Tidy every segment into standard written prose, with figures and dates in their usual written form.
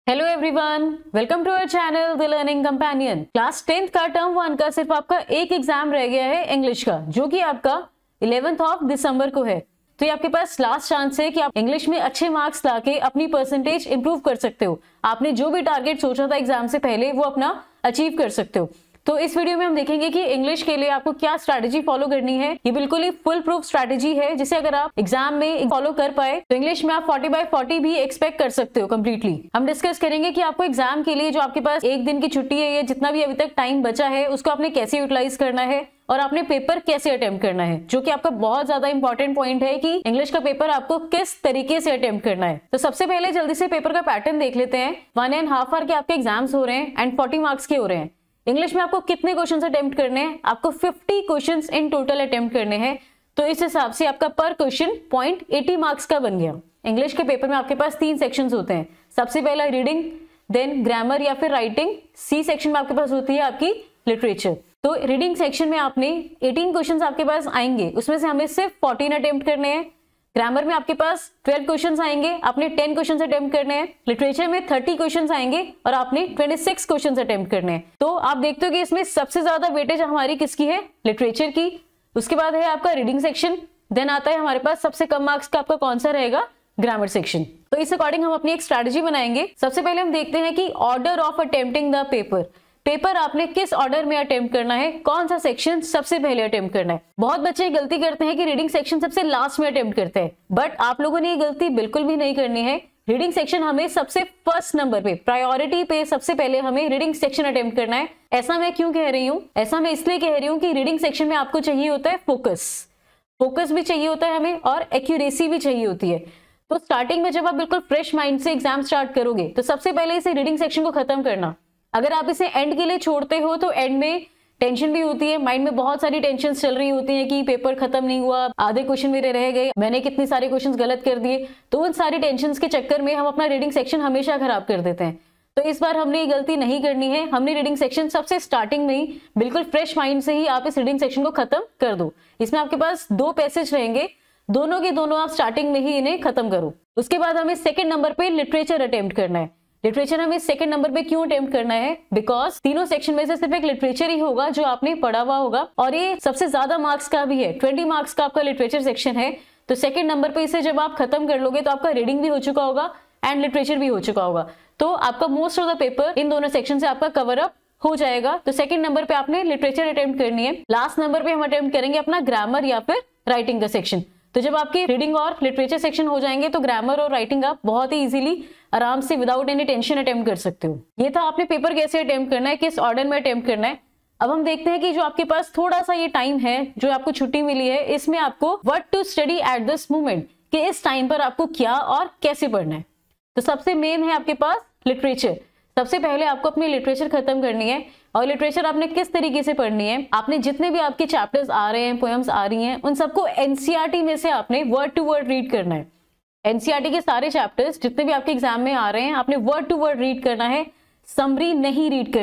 Hello everyone, welcome to our channel the learning companion. Class 10th का term 1 का सिर्फ आपका एक एग्जाम रह गया है इंग्लिश का, जो कि आपका 11th ऑफ दिसंबर को है। तो ये आपके पास लास्ट चांस है कि आप इंग्लिश में अच्छे मार्क्स लाके अपनी परसेंटेज इंप्रूव कर सकते हो। आपने जो भी टारगेट सोचा था एग्जाम से पहले वो अपना अचीव कर सकते हो। तो इस वीडियो में हम देखेंगे कि इंग्लिश के लिए आपको क्या स्ट्रैटेजी फॉलो करनी है। ये बिल्कुल ही फुल प्रूफ स्ट्रैटेजी है, जिसे अगर आप एग्जाम में फॉलो कर पाए तो इंग्लिश में आप 40/40 भी एक्सपेक्ट कर सकते हो कंप्लीटली। हम डिस्कस करेंगे कि आपको एग्जाम के लिए जो आपके पास एक दिन की छुट्टी है या जितना भी अभी तक टाइम बचा है उसको आपने कैसे यूटिलाइज करना है और आपने पेपर कैसे अटेम्प्ट करना है, जो कि आपका बहुत ज्यादा इंपॉर्टेंट पॉइंट है कि इंग्लिश का पेपर आपको किस तरीके से अटेम्प्ट करना है। तो सबसे पहले जल्दी से पेपर का पैटर्न देख लेते हैं। 1.5 आवर के आपके एग्जाम्स हो रहे हैं एंड 40 मार्क्स के हो रहे हैं। इंग्लिश में आपको कितने क्वेश्चंस अटेम्प्ट करने हैं? आपको 50 क्वेश्चंस इन टोटल अटेम्प्ट करने हैं। तो इस हिसाब से आपका पर क्वेश्चन 0.80 मार्क्स का बन गया। इंग्लिश के पेपर में आपके पास 3 सेक्शंस होते हैं। सबसे पहला रीडिंग, देन ग्रामर या फिर राइटिंग, सी सेक्शन में आपके पास होती है आपकी लिटरेचर। तो रीडिंग सेक्शन में आपने 18 क्वेश्चंस आपके पास आएंगे, उसमें से हमें सिर्फ 14 अटेम्प्ट करने हैं। ग्रामर में आपके पास 12 क्वेश्चंस आएंगे, आपने 10 क्वेश्चंस अटेम्प्ट करने हैं। लिटरेचर में 30 क्वेश्चंस आएंगे और आपने 26 क्वेश्चंस अटेम्प्ट करने हैं। तो आप देखते हो कि इसमें सबसे ज्यादा वेटेज हमारी किसकी है? लिटरेचर की। उसके बाद है आपका रीडिंग सेक्शन, देन आता है हमारे पास सबसे कम मार्क्स का आपका कौन सा रहेगा? Grammar section. तो इस अकॉर्डिंग हम अपनी एक स्ट्रैटेजी बनाएंगे। सबसे पहले हम देखते हैं कि order of attempting the paper आपने किस ऑर्डर में अटेम्प्ट करना है, कौन सा सेक्शन सबसे पहले अटेम्प्ट करना है। बहुत बच्चे गलती करते हैं कि रीडिंग सेक्शन सबसे लास्ट में अटेम्प्ट करते हैं, बट आप लोगों ने ये गलती बिल्कुल भी नहीं करनी है। रीडिंग सेक्शन हमें सबसे फर्स्ट नंबर पे, प्रायोरिटी पे सबसे पहले हमें रीडिंग सेक्शन अटेम्प्ट करना है। ऐसा मैं क्यों कह रही हूँ? ऐसा मैं इसलिए कह रही हूँ कि रीडिंग सेक्शन में आपको चाहिए होता है फोकस भी चाहिए होता है हमें और एक्यूरेसी भी चाहिए होती है। तो स्टार्टिंग में जब आप बिल्कुल फ्रेश माइंड से एग्जाम स्टार्ट करोगे तो सबसे पहले इसे रीडिंग सेक्शन को खत्म करना। अगर आप इसे एंड के लिए छोड़ते हो तो एंड में टेंशन भी होती है, माइंड में बहुत सारी टेंशन चल रही होती है कि पेपर खत्म नहीं हुआ, आधे क्वेश्चन मेरे रह गए, मैंने कितने सारे क्वेश्चंस गलत कर दिए। तो उन सारी टेंशन के चक्कर में हम अपना रीडिंग सेक्शन हमेशा खराब कर देते हैं। तो इस बार हमने ये गलती नहीं करनी है। हमने रीडिंग सेक्शन सबसे स्टार्टिंग में ही बिल्कुल फ्रेश माइंड से ही आप इस रीडिंग सेक्शन को खत्म कर दो। इसमें आपके पास 2 पैसेज रहेंगे, दोनों के दोनों आप स्टार्टिंग में ही इन्हें खत्म करो। उसके बाद हमें सेकेंड नंबर पे लिटरेचर अटेम्प्ट करना है। लिटरेचर हमें सेकंड नंबर पे क्यों अटेम्प्ट करना है? बिकॉज तीनों सेक्शन में से सिर्फ एक लिटरेचर ही होगा जो आपने पढ़ा हुआ होगा और ये सबसे ज्यादा मार्क्स का भी है। 20 मार्क्स का आपका लिटरेचर सेक्शन है। तो सेकंड नंबर पे इसे जब आप खत्म कर लोगे तो आपका रीडिंग भी हो चुका होगा एंड लिटरेचर भी हो चुका होगा। तो आपका most of the paper in दोनों सेक्शन से आपका कवर अप हो जाएगा। तो सेकंड नंबर पे आपने लिटरेचर अटेम्प्ट करनी है। लास्ट नंबर पे हम अटेम्प्ट करेंगे अपना ग्रामर या फिर राइटिंग का सेक्शन। तो जब आपकी रीडिंग और लिटरेचर सेक्शन हो जाएंगे तो ग्रामर और राइटिंग आप बहुत ही इजीली आराम से विदाउट एनी टेंशन अटेम्प्ट कर सकते हो। ये था आपने पेपर कैसे अटेम्प्ट करना है, किस ऑर्डर में अटेम्प्ट करना है। अब हम देखते हैं कि जो आपके पास थोड़ा सा ये टाइम है, जो आपको छुट्टी मिली है, इसमें आपको what to study at this moment, कि इस टाइम पर आपको क्या और कैसे पढ़ना है। तो सबसे मेन है आपके पास लिटरेचर। सबसे पहले आपको अपनी लिटरेचर खत्म करनी है और लिटरेचर आपने किस तरीके से पढ़नी है? आपने जितने भी आपके चैप्टर्स आ रहे हैं, पोएम्स आ रही हैं, उन सबको एनसीईआरटी में से आपने वर्ड टू वर्ड रीड करना है। एनसीईआरटी के सारे चैप्टर्स जितने भी आपके एग्जाम में आ रहे हैं आपने वर्ड टू वर्ड रीड करना है। समरी नहीं रीड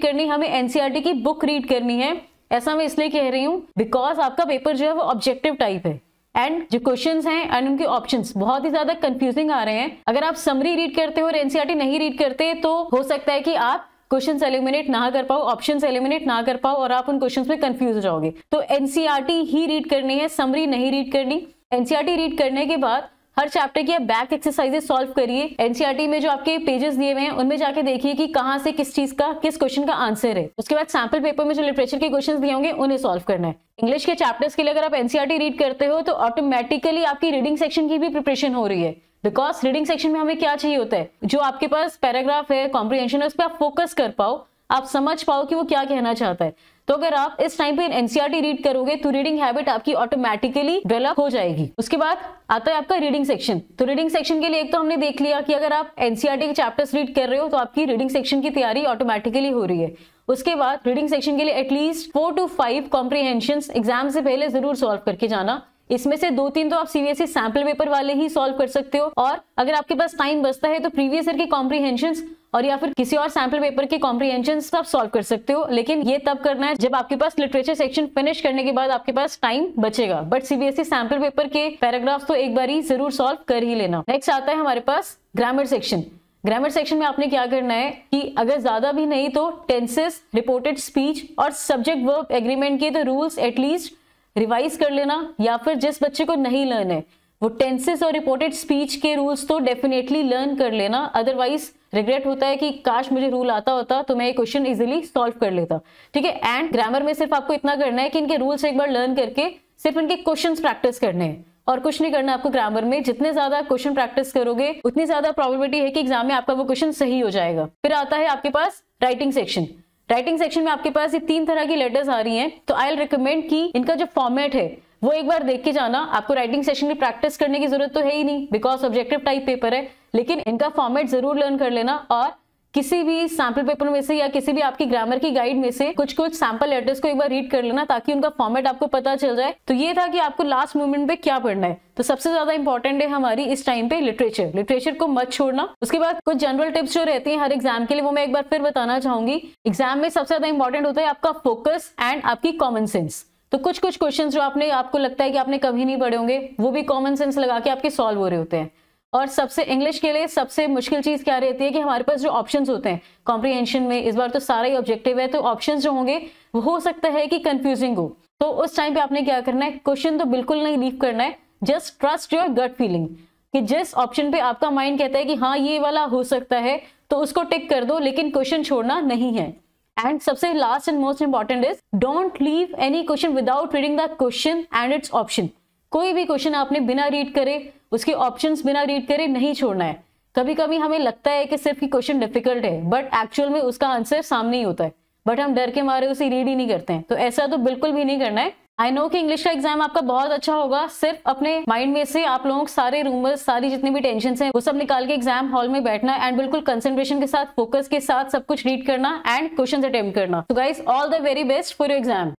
करनी, हमें एनसीईआरटी की बुक रीड करनी है। ऐसा मैं इसलिए कह रही हूँ बिकॉज आपका पेपर जो है वो ऑब्जेक्टिव टाइप है एंड जो क्वेश्चंस हैं एंड उनके ऑप्शंस बहुत ही ज्यादा कंफ्यूजिंग आ रहे हैं। अगर आप समरी रीड करते हो और एनसीईआरटी नहीं रीड करते तो हो सकता है कि आप क्वेश्चंस एलिमिनेट ना कर पाओ, ऑप्शंस एलिमिनेट ना कर पाओ और आप उन क्वेश्चंस में कंफ्यूज हो जाओगे। तो एनसीईआरटी ही रीड करनी है, समरी नहीं रीड करनी। एनसीईआरटी रीड करने के बाद हर चैप्टर की आप बैक एक्सरसाइजेस सॉल्व करिए। एनसीईआरटी में जो आपके पेजेस दिए हुए हैं उनमें जाके देखिए कि कहां से किस चीज का, किस क्वेश्चन का आंसर है। उसके बाद सैंपल पेपर में जो लिटरेचर के क्वेश्चंस दिए होंगे उन्हें सॉल्व करना है। इंग्लिश के चैप्टर्स के लिए अगर आप एनसीईआरटी रीड करते हो तो ऑटोमेटिकली आपकी रीडिंग सेक्शन की भी प्रिपरेशन हो रही है। बिकॉज रीडिंग सेक्शन में हमें क्या चाहिए होता है? जो आपके पास पैराग्राफ है, कॉम्प्रिहेंशन है, उस पर आप फोकस कर पाओ, आप समझ पाओ कि वो क्या कहना चाहता है। तो अगर आप इस टाइम पे एनसीईआरटी रीड करोगे तो रीडिंग हैबिट आपकी ऑटोमेटिकली डेवलप हो जाएगी। उसके बाद आता है आपका रीडिंग सेक्शन। तो रीडिंग सेक्शन के लिए एक तो हमने देख लिया कि अगर आप एनसीईआरटी के चैप्टर्स रीड कर रहे हो तो आपकी रीडिंग सेक्शन की तैयारी ऑटोमेटिकली हो रही है। उसके बाद रीडिंग सेक्शन के लिए एटलीस्ट 4 to 5 कॉम्प्रिहेंशंस एग्जाम से पहले जरूर सॉल्व करके जाना। इसमें से 2-3 तो आप सीबीएसई सैंपल पेपर वाले ही सॉल्व कर सकते हो और अगर आपके पास टाइम बचता है तो प्रीवियस ईयर के कॉम्प्रिहेंशंस और या फिर किसी और सैंपल पेपर के कॉम्प्रिहेंशंस आप सॉल्व कर सकते हो। लेकिन ये तब करना है जब आपके पास लिटरेचर सेक्शन फिनिश करने के बाद आपके पास टाइम बचेगा। बट सीबीएसई सैंपल पेपर के पैराग्राफ तो एक बार ही जरूर सॉल्व कर ही लेना। नेक्स्ट आता है हमारे पास ग्रामर सेक्शन। ग्रामर सेक्शन में आपने क्या करना है कि अगर ज्यादा भी नहीं तो टेंसेस, रिपोर्टेड स्पीच और सब्जेक्ट वर्ब एग्रीमेंट के तो रूल्स एटलीस्ट रिवाइज कर लेना, या फिर जिस बच्चे को नहीं लर्न है वो टेंसेस और रिपोर्टेड स्पीच के रूल्स तो डेफिनेटली लर्न कर लेना। अदरवाइज रिग्रेट होता है कि काश मुझे रूल आता होता तो मैं ये क्वेश्चन इजीली सॉल्व कर लेता। ठीक है, एंड ग्रामर में सिर्फ आपको इतना करना है कि इनके रूल्स एक बार लर्न करके सिर्फ इनके क्वेश्चंस प्रैक्टिस करने हैं और कुछ नहीं करना आपको ग्रामर में। जितने ज्यादा क्वेश्चन प्रैक्टिस करोगे उतनी ज्यादा प्रोबेबिलिटी है कि एग्जाम में आपका वो क्वेश्चन सही हो जाएगा। फिर आता है आपके पास राइटिंग सेक्शन। राइटिंग सेक्शन में आपके पास ये 3 तरह की लेटर्स आ रही हैं, तो आई विल रिकमेंड कि इनका जो फॉर्मेट है वो एक बार देख के जाना। आपको राइटिंग सेक्शन में प्रैक्टिस करने की जरूरत तो है ही नहीं बिकॉज ऑब्जेक्टिव टाइप पेपर है, लेकिन इनका फॉर्मेट जरूर लर्न कर लेना और किसी भी सैंपल पेपर में से या किसी भी आपकी ग्रामर की गाइड में से कुछ सैंपल लेटर्स को एक बार रीड कर लेना ताकि उनका फॉर्मेट आपको पता चल जाए। तो ये था कि आपको लास्ट मोमेंट पे क्या पढ़ना है। तो सबसे ज्यादा इंपॉर्टेंट है हमारी इस टाइम पे लिटरेचर को मत छोड़ना। उसके बाद कुछ जनरल टिप्स जो रहती हैं हर एग्जाम के लिए वो मैं एक बार फिर बताना चाहूंगी। एग्जाम में सबसे ज्यादा इंपॉर्टेंट होता है आपका फोकस एंड आपकी कॉमन सेंस। तो कुछ क्वेश्चंस जो आपको लगता है कि आपने कभी नहीं पढ़े होंगे वो भी कॉमन सेंस लगा के आपके सॉल्व हो रहे होते हैं। और सबसे इंग्लिश के लिए सबसे मुश्किल चीज क्या रहती है कि हमारे पास जो ऑप्शंस होते हैं कॉम्प्रिहेंशन में, इस बार तो सारा ही ऑब्जेक्टिव है, तो ऑप्शंस जो होंगे वो हो सकता है कि कंफ्यूजिंग हो। तो उस टाइम पे आपने क्या करना है, क्वेश्चन तो बिल्कुल नहीं लीव करना है, just trust your gut feeling कि जिस ऑप्शन पे आपका माइंड कहता है कि हाँ ये वाला हो सकता है तो उसको टिक कर दो, लेकिन क्वेश्चन छोड़ना नहीं है। एंड सबसे last and most important is don't leave any question without reading the question and it's option. कोई भी क्वेश्चन आपने बिना रीड करे, उसके ऑप्शंस बिना रीड करे नहीं छोड़ना है। कभी कभी हमें लगता है कि सिर्फ क्वेश्चन डिफिकल्ट है बट एक्चुअल में उसका आंसर सामने ही होता है, बट हम डर के मारे उसे रीड ही नहीं करते हैं। तो ऐसा तो बिल्कुल भी नहीं करना है। आई नो कि इंग्लिश का एग्जाम आपका बहुत अच्छा होगा, सिर्फ अपने माइंड में से आप लोगों सारे रूमर्स, सारी जितनी भी टेंशन है वो सब निकाल के एग्जाम हॉल में बैठना एंड बिल्कुल कंसंट्रेशन के साथ, फोकस के साथ सब कुछ रीड करना एंड क्वेश्चन अटेम्प्ट करना। तो guys all the very best for your exam.